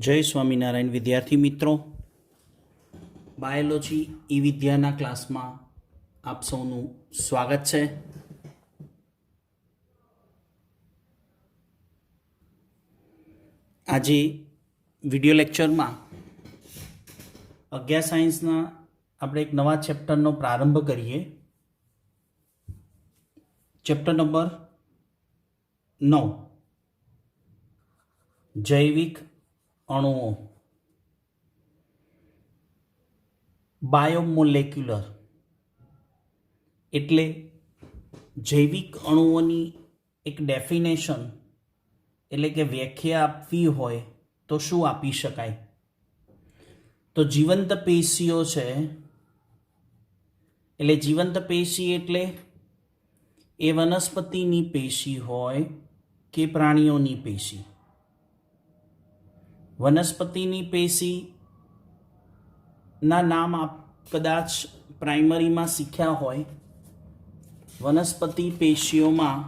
જય સ્વામિનારાયણ વિદ્યાર્થી મિત્રો, બાયોલોજી ઈ વિદ્યાના ક્લાસમાં આપ સૌનું સ્વાગત છે. આજે વિડિયો લેક્ચરમાં અગિયાર સાયન્સના આપણે એક નવા ચેપ્ટરનો પ્રારંભ કરીએ. ચેપ્ટર નંબર 9, જૈવિક અણુઓ, બાયોમોલેક્યુલર એટલે જૈવિક અણુઓની એક ડેફિનેશન એટલે કે વ્યાખ્યા આપવી હોય તો શું આપી શકાય? તો જીવંત પેશીઓ છે, એટલે જીવંત પેશી એટલે એ વનસ્પતિની પેશી હોય કે પ્રાણીઓની પેશી. વનસ્પતિની પેશીના નામ આપ કદાચ પ્રાઇમરીમાં શીખ્યા હોય. વનસ્પતિ પેશીઓમાં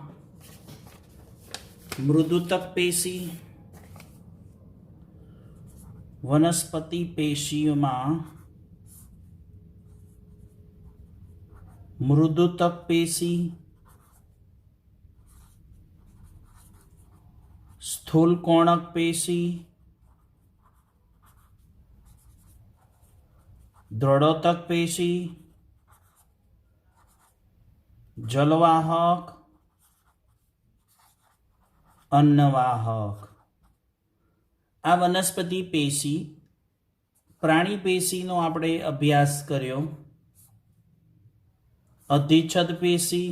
મૃદુતક પેશી, વનસ્પતિ પેશીઓમાં મૃદુતક પેશી, સ્થૂલકોણક પેશી, દ્રઢોતક પેશી, જલવાહક, અન્નવાહક. આ વનસ્પતિ પેશી. પ્રાણી પેશીનો આપણે અભ્યાસ કર્યો. અધિચ્છદ પેશી,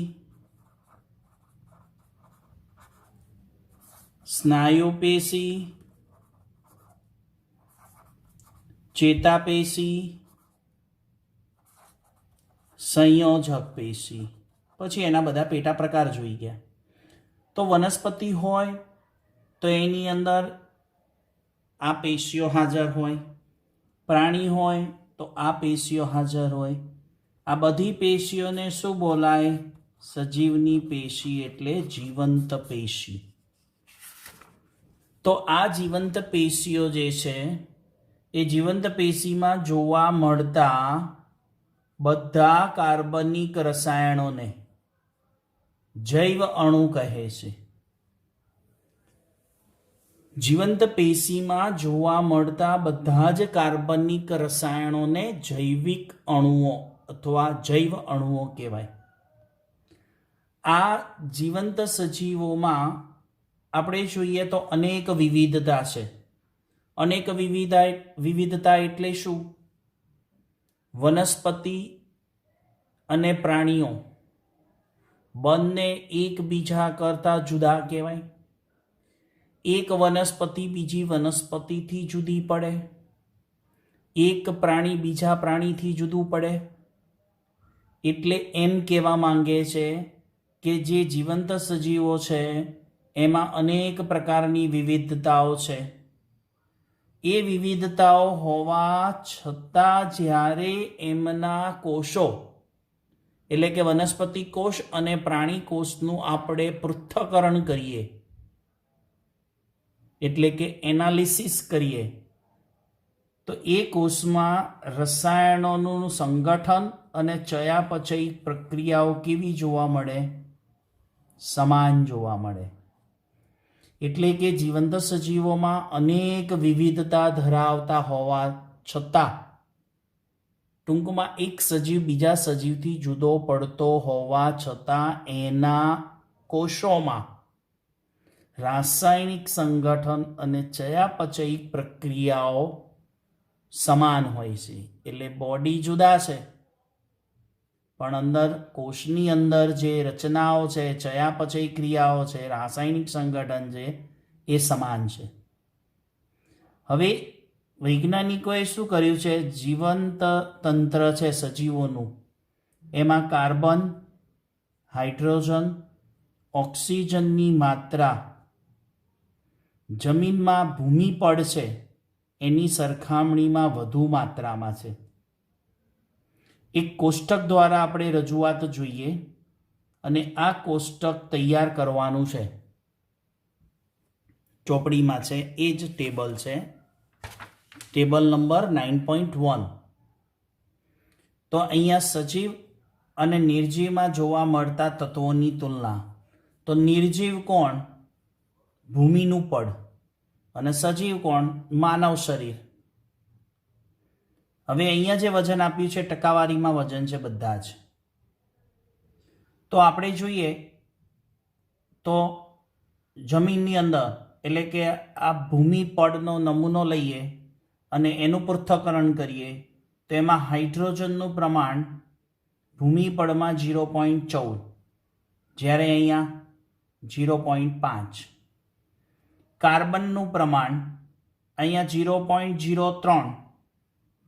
સ્નાયુ પેશી, ચેતાપેશી, સંયોજક પેશી. પછી એના બધા પેટા પ્રકાર જોઈ ગયા. તો વનસ્પતિ હોય તો એની અંદર આ પેશીઓ હાજર હોય, પ્રાણી હોય તો આ પેશીઓ હાજર હોય. આ બધી પેશીઓને શું બોલાય? સજીવની પેશી એટલે જીવંત પેશી. તો આ જીવંત પેશીઓ જે છે એ જીવંત પેશીમાં જોવા મળતા બધા કાર્બનિક રસાયણોને જૈવ અણુ કહે છે. જીવંત પેશીમાં જોવા મળતા બધા જ કાર્બનિક રસાયણોને જૈવિક અણુઓ અથવા જૈવ અણુઓ કહેવાય. આ જીવંત સજીવોમાં આપણે જોઈએ તો અનેક વિવિધતા છે. અનેક વિવિધતા એટલે શું? વનસ્પતિ અને પ્રાણીઓ બંને એકબીજા કરતા જુદા કહેવાય. એક વનસ્પતિ બીજી વનસ્પતિથી જુદી પડે, એક પ્રાણી બીજા પ્રાણીથી જુદું પડે. એટલે એમ કહેવા માંગે છે કે જે જીવંત સજીવો છે એમાં અનેક પ્રકારની વિવિધતાઓ છે. એ વિવિધતાઓ હોવા છતાં જ્યારે એમના કોષો એટલે કે વનસ્પતિ કોષ અને પ્રાણી કોષનું આપણે પૃથ્થકરણ કરીએ એટલે કે એનાલિસિસ કરીએ તો એ કોષમાં રસાયણોનું સંગઠન અને ચયાપચય પ્રક્રિયાઓ કેવી જોવા મળે? સમાન જોવા મળે. એટલે કે જીવંત સજીવોમાં અનેક વિવિધતા ધરાવતા હોવા છતાં, ટૂંકમાં એક સજીવ બીજા સજીવથી જુદો પડતો હોવા છતાં એના કોષોમાં રાસાયણિક સંગઠન અને ચયાપચય પ્રક્રિયાઓ સમાન હોય છે. એટલે બોડી જુદા છે પણ અંદર કોષની અંદર જે રચનાઓ છે, ચયાપચય ક્રિયાઓ છે, રાસાયણિક સંગઠન છે એ સમાન છે. હવે વૈજ્ઞાનિકોએ શું કર્યું છે? જીવંત તંત્ર છે સજીવોનું, એમાં કાર્બન, હાઇડ્રોજન, ઓક્સિજનની માત્રા જમીનમાં ભૂમિપડ છે એની સરખામણીમાં વધુ માત્રામાં છે. એક કોષ્ટક દ્વારા આપણે રજૂઆત જોઈએ અને આ કોષ્ટક તૈયાર કરવાનું છે. ચોપડીમાં છે એ જ ટેબલ છે. Table number 9.1. તો અહીંયા સજીવ અને નિર્જીવમાં જોવા મળતા તત્વોની તુલના. તો નિર્જીવ કોણ? ભૂમિનું પડ. અને સજીવ કોણ? માનવ શરીર. હવે અહીંયા જે વજન આપ્યું છે ટકાવારીમાં વજન છે બધા જ. તો આપણે જોઈએ તો જમીનની અંદર એટલે કે આ ભૂમિ પડનો નમૂનો લઈએ અને એનું પૃથ્થકરણ કરીએ તો એમાં હાઇડ્રોજનનું પ્રમાણ ભૂમિ પડમાં 0.14, જ્યારે અહીંયા 0.5. કાર્બનનું પ્રમાણ અહીંયા 0.03,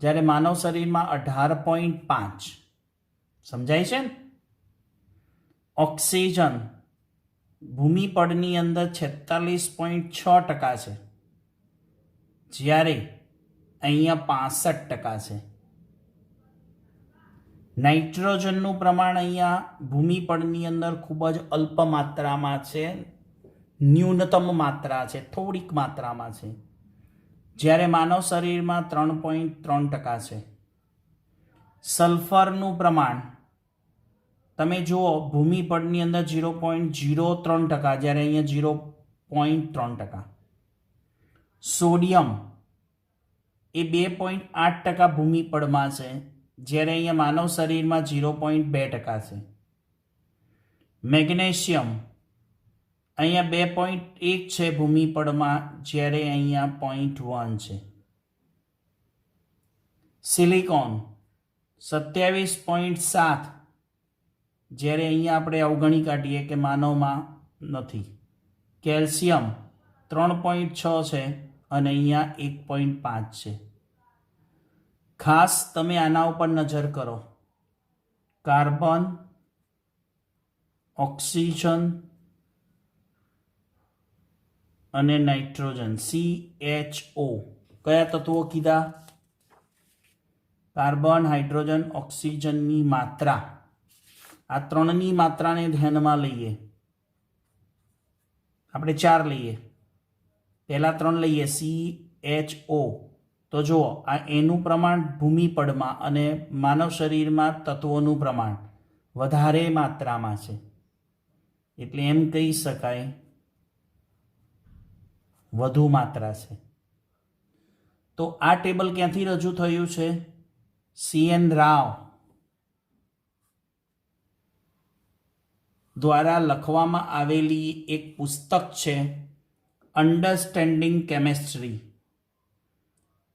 જ્યારે માનવ શરીરમાં 18.5. સમજાય છે ને? ઓક્સિજન ભૂમિ પડની અંદર 46.6% છે, જ્યારે અહીંયા 65% છે. નાઇટ્રોજનનું પ્રમાણ અહીંયા ભૂમિ પડની અંદર ખૂબ જ અલ્પ માત્રામાં છે, ન્યૂનતમ માત્રા છે, થોડીક માત્રામાં છે, જ્યારે માનવ શરીરમાં 3.3% છે. સલ્ફરનું પ્રમાણ તમે જુઓ ભૂમિ પડની અંદર 0.03%, જ્યારે અહીંયા 0.3%. સોડિયમ એ 2.8% ભૂમિ પડમાં છે, જ્યારે અહીંયા માનવ શરીરમાં 0.2% છે. મેગ્નેશિયમ અહીંયા 2.1 છે ભૂમિ પડમાં, જ્યારે અહીંયા 0.1 છે. સિલિકોન 27.7, જ્યારે અહીંયા આપણે અવગણી કાઢીએ કે માનવમાં નથી. કેલ્શિયમ 3.6 છે અને અહીંયા 1.5 છે. ખાસ તમે આના ઉપર નજર કરો. કાર્બન, ઓક્સિજન અને નાઇટ્રોજન CHO કયા તત્વો કીધા? કાર્બન, હાઇડ્રોજન, ઓક્સિજનની માત્રા. આ ત્રણની માત્રાને ધ્યાનમાં લઈએ. આપણે 4 લઈએ, પહેલા 3 લઈએ. CHO તો જુઓ આ એનું પ્રમાણ ભૂમિ પડમાં અને માનવ શરીરમાં તત્વોનું પ્રમાણ વધારે માત્રામાં છે, એટલે એમ કહી શકાય વધુ માત્રા છે. તો આ ટેબલ ક્યાંથી રજૂ થયું છે? CN રાવ દ્વારા લખવામાં આવેલી એક પુસ્તક છે અન્ડરસ્ટેન્ડિંગ કેમેસ્ટ્રી.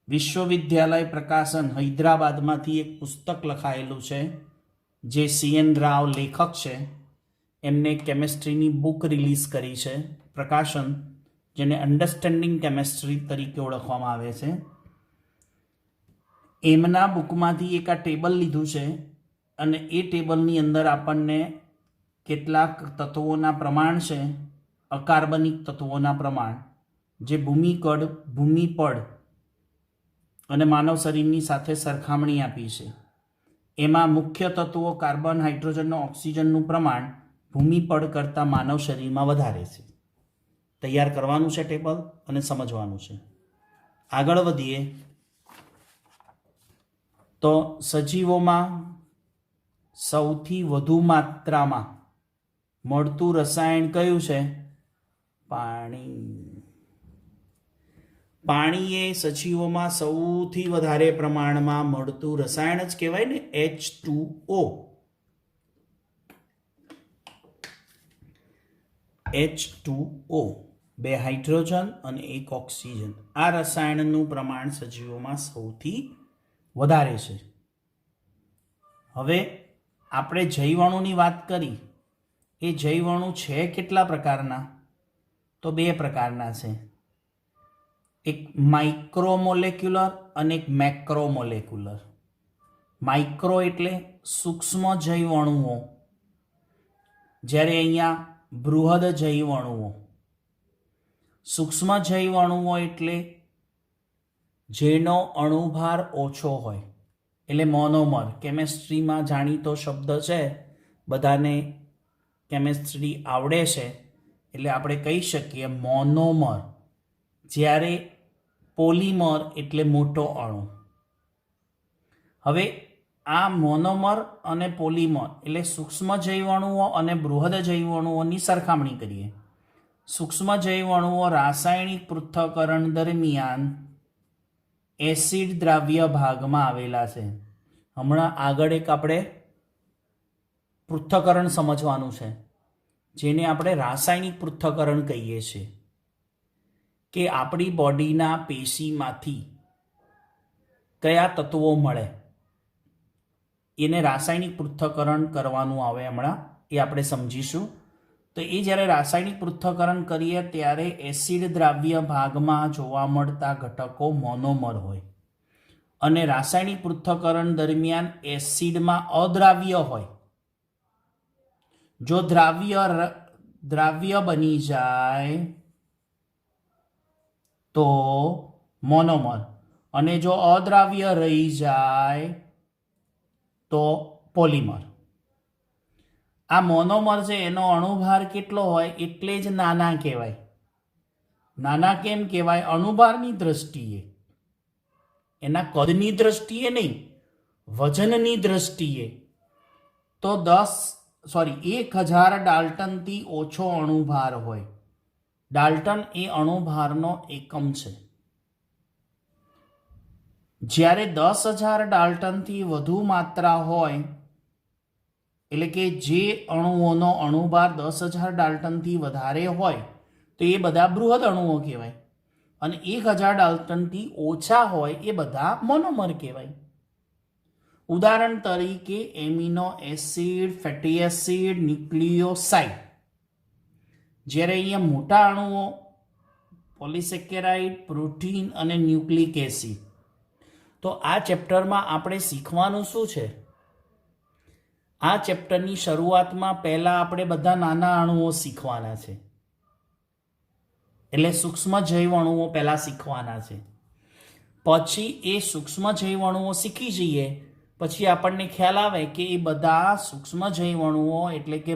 વિશ્વવિદ્યાલય પ્રકાશન હૈદરાબાદમાંથી એક પુસ્તક લખાયેલું છે, જે CN રાવ લેખક છે. એમને કેમેસ્ટ્રીની બુક રિલીઝ કરી છે, પ્રકાશન, જેને અન્ડરસ્ટેન્ડિંગ કેમેસ્ટ્રી તરીકે ઓળખવામાં આવે છે. એમના બુકમાંથી એક આ ટેબલ લીધું છે અને એ ટેબલની અંદર આપણને કેટલાક તત્વોના પ્રમાણ છે, અકાર્બનિક તત્વોના પ્રમાણ, જે ભૂમિપડ અને માનવ શરીરની સાથે સરખામણી આપી છે. એમાં મુખ્ય તત્વો કાર્બન, હાઇડ્રોજન, ઓક્સિજનનું પ્રમાણ ભૂમિપડ કરતાં માનવ શરીરમાં વધારે છે. તૈયાર કરવાનું છે ટેબલ અને સમજવાનું છે. આગળ વધીએ તો સજીવોમાં સૌથી વધુ માત્રામાં મળતું રસાયણ કયું છે? પાણી. પાણી એ સજીવોમાં સૌથી વધારે પ્રમાણમાં મળતું રસાયણ જ કહેવાય ને, H2O. H2O, 2 હાઇડ્રોજન અને 1 ઓક્સિજન. આ રસાયણનું પ્રમાણ સજીવોમાં સૌથી વધારે છે. હવે આપણે જૈવઅણુની વાત કરી. એ જૈવઅણુ છે કેટલા પ્રકારના? તો 2 પ્રકારના છે. એક માઇક્રોમોલેક્યુલર અને એક મેક્રોમોલેક્યુલર. માઇક્રો એટલે સૂક્ષ્મ જૈવઅણુઓ, જ્યારે અહીંયા બૃહદ જૈવઅણુઓ. સૂક્ષ્મ જૈવઅણુઓ એટલે જેનો અણુભાર ઓછો હોય, એટલે મોનોમર. કેમેસ્ટ્રીમાં જાણીતો શબ્દ છે, બધાને કેમેસ્ટ્રી આવડે છે એટલે આપણે કહી શકીએ મોનોમર. જ્યારે પોલીમર એટલે મોટો અણુ. હવે આ મોનોમર અને પોલીમર એટલે સૂક્ષ્મ જૈવ અણુઓ અને બૃહદ જૈવ અણુઓની સરખામણી કરીએ. સૂક્ષ્મ જૈવ અણુઓ રાસાયણિક પૃથ્થકરણ દરમિયાન એસિડ દ્રાવ્ય ભાગમાં આવેલા છે. હમણાં આગળ એક આપણે પૃથ્થકરણ સમજવાનું છે, જેને આપણે રાસાયણિક પૃથ્થકરણ કહીએ છીએ, કે આપણી બોડીના પેશીમાંથી કયા તત્વો મળે એને રાસાયણિક પૃથ્થકરણ કરવાનું આવે. હમણાં એ આપણે સમજીશું. તો એ જ્યારે રાસાયણિક પૃથ્થકરણ કરીએ ત્યારે એસિડ દ્રાવ્ય ભાગમાં જોવા મળતા ઘટકો મોનોમર હોય, અને રાસાયણિક પૃથ્થકરણ દરમિયાન એસિડમાં અદ્રાવ્ય હોય. જો દ્રાવ્ય બની જાય તો મોનોમર, અને જો અદ્રાવ્ય રહી જાય તો પોલીમર. આ મોનોમર છે એનો અણુભાર કેટલો હોય એટલે જ નાના કહેવાય. નાના કેમ કહેવાય? અણુભારની દ્રષ્ટિએ, એના કદની દ્રષ્ટિએ નહીં, વજનની દ્રષ્ટિએ તો 1000 ડાલ્ટનથી ઓછો અણુભાર હોય. ડાલ્ટન એ અણુભારનો એકમ છે. જ્યારે 10,000 ડાલ્ટનથી વધુ માત્રા હોય, એટલે કે જે અણુઓનો અણુભાર 10,000 ડાલ્ટનથી વધારે હોય તો એ બધા બૃહદ અણુઓ કહેવાય, અને 1,000 ડાલ્ટનથી ઓછા હોય એ બધા મોનોમર કહેવાય. ઉદાહરણ તરીકે amino acid, fatty acid, nucleoside. જ્યારે અહીંયા મોટા અણુઓ પોલિસેકેરાઇડ, પ્રોટીન અને ન્યુક્લિક એસિડ. તો આ ચેપ્ટરમાં આપણે શીખવાનું શું છે? આ ચેપ્ટરની શરૂઆતમાં પહેલા આપણે બધા નાના અણુઓ શીખવાના છે, એટલે સૂક્ષ્મ જૈવ અણુઓ પહેલા શીખવાના છે. પછી એ સૂક્ષ્મ જૈવ અણુઓ શીખી જઈએ પછી આપણને ખ્યાલ આવે કે એ બધા સૂક્ષ્મ જૈવ અણુઓ એટલે કે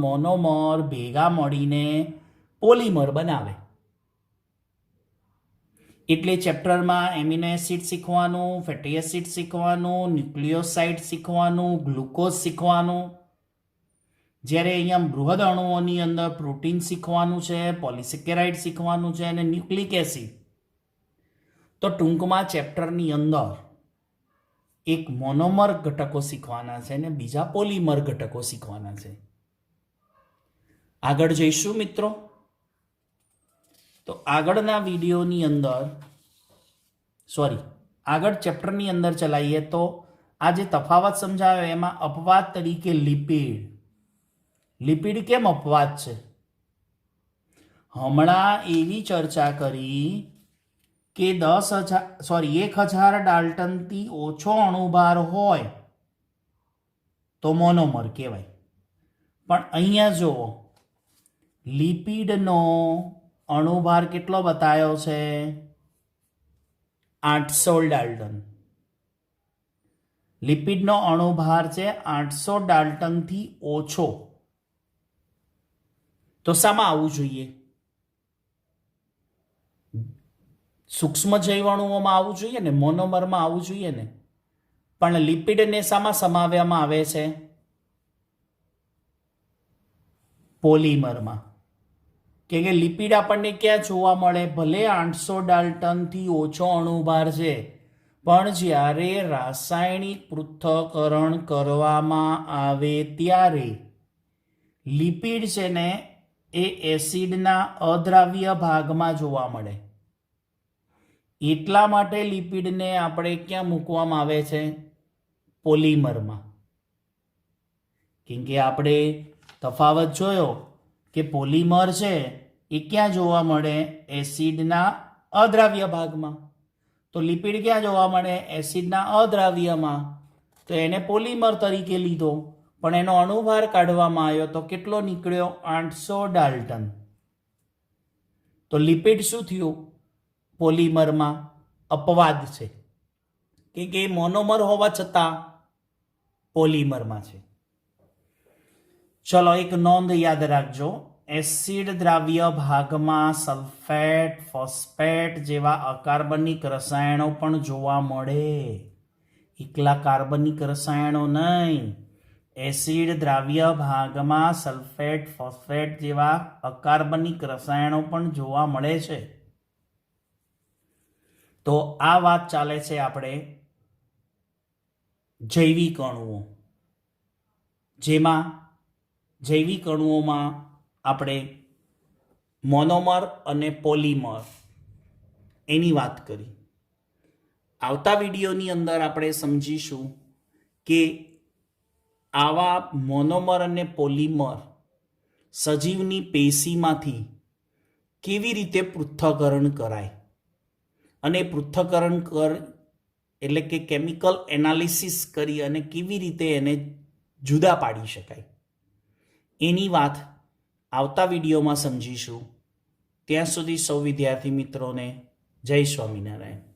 મોનોમર ભેગા મળીને પોલીમર બનાવે. એટલે ચેપ્ટરમાં એમિનો એસિડ શીખવાનું, ફેટી એસિડ શીખવાનું, ન્યુક્લિયોસાઇડ શીખવાનું, ગ્લુકોઝ શીખવાનું. જ્યારે અહીંયા બૃહદ અણુઓની અંદર પ્રોટીન શીખવાનું છે, પોલિસેકેરાઇડ શીખવાનું છે અને ન્યુક્લિક એસિડ. તો ટૂંકમાં ચેપ્ટરની અંદર એક મોનોમર ઘટકો શીખવાના છે અને બીજા પોલીમર ઘટકો શીખવાના છે. આગળ જઈશું મિત્રો. તો આગળના વિડીયોની અંદર આગળ ચેપ્ટરની અંદર ચલાવીએ તો આ જે તફાવત સમજાયો એમાં અપવાદ તરીકે લિપિડ કેમ અપવાદ છે? હમણાં એવી ચર્ચા કરી કે 1,000 ડાલ્ટનથી ઓછો અણુભાર હોય તો મોનોમર કહેવાય. પણ અહીંયા જુઓ, લિપિડનો અણુભાર કેટલો બતાવ્યો છે? 800 ડાલ્ટન. લિપિડનો અણુભાર છે 800 ડાલ્ટનથી ઓછો. તો શામાં આવવું જોઈએ? સૂક્ષ્મ જૈવ અણુઓમાં આવવું જોઈએ ને, મોનોમરમાં આવવું જોઈએ ને. પણ લિપિડને શામાં સમાવવામાં આવે છે? પોલીમરમાં. કે લિપિડ આપણને ક્યાં જોવા મળે? ભલે 800 ડાલ્ટનથી ઓછો અણુભાર છે, પણ જ્યારે રાસાયણિક પૃથ્થકરણ કરવામાં આવે ત્યારે લિપિડ છે ને એ એસિડના અદ્રાવ્ય ભાગમાં જોવા મળે. એટલા માટે લિપિડને આપણે ક્યાં મૂકવામાં આવે છે? પોલીમરમાં. કેમ કે આપણે તફાવત જોયો કે પોલીમર છે એ ક્યાં જોવા મળે? એસિડના અદ્રાવ્ય ભાગમાં. તો લિપિડ ક્યાં જોવા મળે? એસિડના અદ્રાવ્યમાં. તો એને પોલીમર તરીકે લીધો, પણ એનો અણુભાર કાઢવામાં આવ્યો તો કેટલો નીકળ્યો? 800 ડાલ્ટન. તો લિપિડ શું થયું? પોલીમરમાં અપવાદ છે, કેમ કે મોનોમર હોવા છતાં પોલીમરમાં છે. ચલો એક નોંધ યાદ રાખજો, એસિડ દ્રાવ્ય ભાગમાં સલ્ફેટ ફોસ્ફેટ જેવા અકાર્બનિક રસાયણો પણ જોવા મળે. એકલા કાર્બનિક રસાયણો નહીં, એસિડ દ્રાવ્ય ભાગમાં સલ્ફેટ ફોસ્ફેટ જેવા અકાર્બનિક રસાયણો પણ જોવા મળે છે. તો આ વાત ચાલે છે આપણે જૈવિક અણુઓ, જેમાં જૈવિક અણુઓમાં આપણે મોનોમર અને પોલીમર એની વાત કરી. આવતા વિડીયોની અંદર આપણે સમજીશું કે આવા મોનોમર અને પોલીમર સજીવની પેશીમાંથી કેવી રીતે પૃથ્થકરણ કરાય અને પૃથ્થકરણ એટલે કે કેમિકલ એનાલિસિસ કરી અને કેવી રીતે એને જુદા પાડી શકાય એની વાત આવતા વિડીયોમાં સમજીશું. ત્યાં સુધી સૌ વિદ્યાર્થી મિત્રોને જય સ્વામિનારાયણ.